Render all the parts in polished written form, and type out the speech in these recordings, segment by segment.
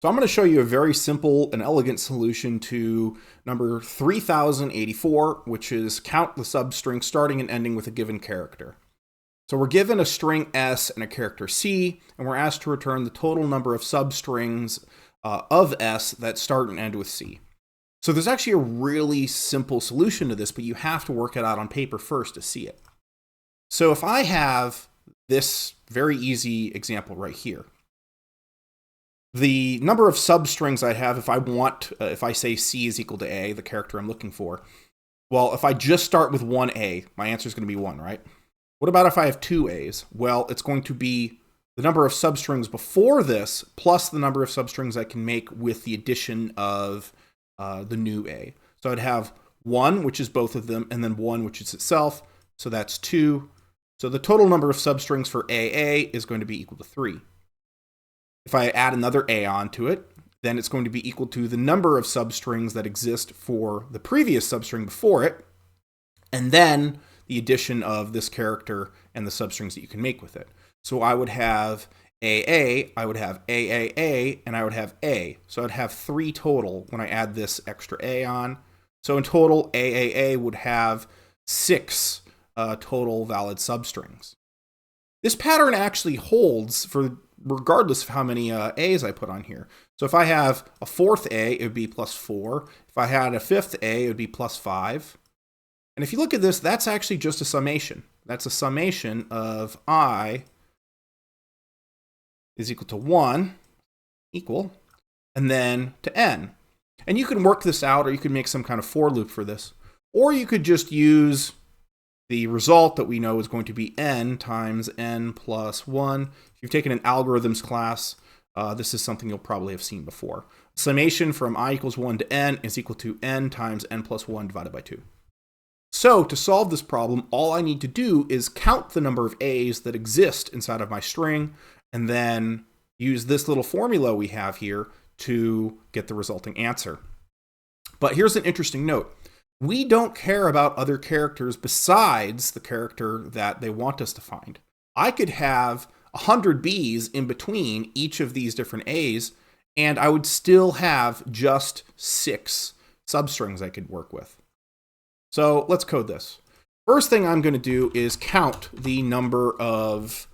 So I'm going to show you a very simple and elegant solution to number 3084, which is count the substring starting and ending with a given character. So we're given a string S and a character C, and we're asked to return the total number of substrings of S that start and end with C. So there's actually a really simple solution to this, but you have to work it out on paper first to see it. So if I have this very easy example right here, the number of substrings I have, if I say C is equal to A, the character I'm looking for, well, if I just start with one A, my answer is going to be 1, right? What about if I have 2 A's? Well, it's going to be the number of substrings before this plus the number of substrings I can make with the addition of the new A. So I'd have 1, which is both of them, and then 1, which is itself. So that's 2. So the total number of substrings for AA is going to be equal to 3. If I add another A onto it, then it's going to be equal to the number of substrings that exist for the previous substring before it, and then the addition of this character and the substrings that you can make with it. So I would have AA, I would have AAA, and I would have A. So I'd have 3 total when I add this extra A on. So in total, AAA would have 6 total valid substrings. This pattern actually holds for regardless of how many A's I put on here. So if I have a 4th A, it would be plus 4. If I had a 5th A, it would be plus 5. And if you look at this, that's actually just a summation. That's a summation of I is equal to 1, equal, and then to n. And you can work this out, or you could make some kind of for loop for this. Or you could just use the result that we know is going to be n times n plus 1. If you've taken an algorithms class, this is something you'll probably have seen before. Summation from I equals 1 to n is equal to n times n plus 1 divided by 2. So to solve this problem, all I need to do is count the number of A's that exist inside of my string, and then use this little formula we have here to get the resulting answer. But here's an interesting note. We don't care about other characters besides the character that they want us to find. I could have 100 B's in between each of these different A's, and I would still have just 6 substrings I could work with. So let's code this. First thing I'm going to do is count the number of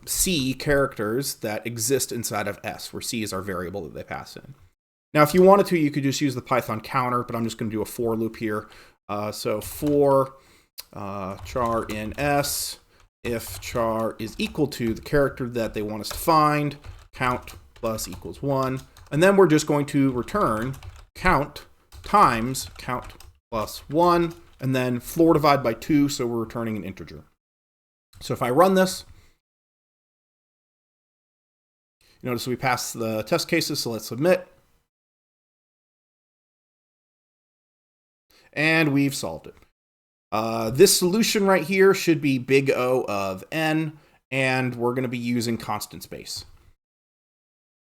C characters that exist inside of S, where C is our variable that they pass in. Now, if you wanted to, you could just use the Python counter, but I'm just going to do a for loop here. So for char in S, if char is equal to the character that they want us to find, count plus equals 1. And then we're just going to return count times count plus 1, and then floor divide by 2, so we're returning an integer. So if I run this, you notice we pass the test cases, so let's submit. And we've solved it. This solution right here should be big O of n, and we're going to be using constant space.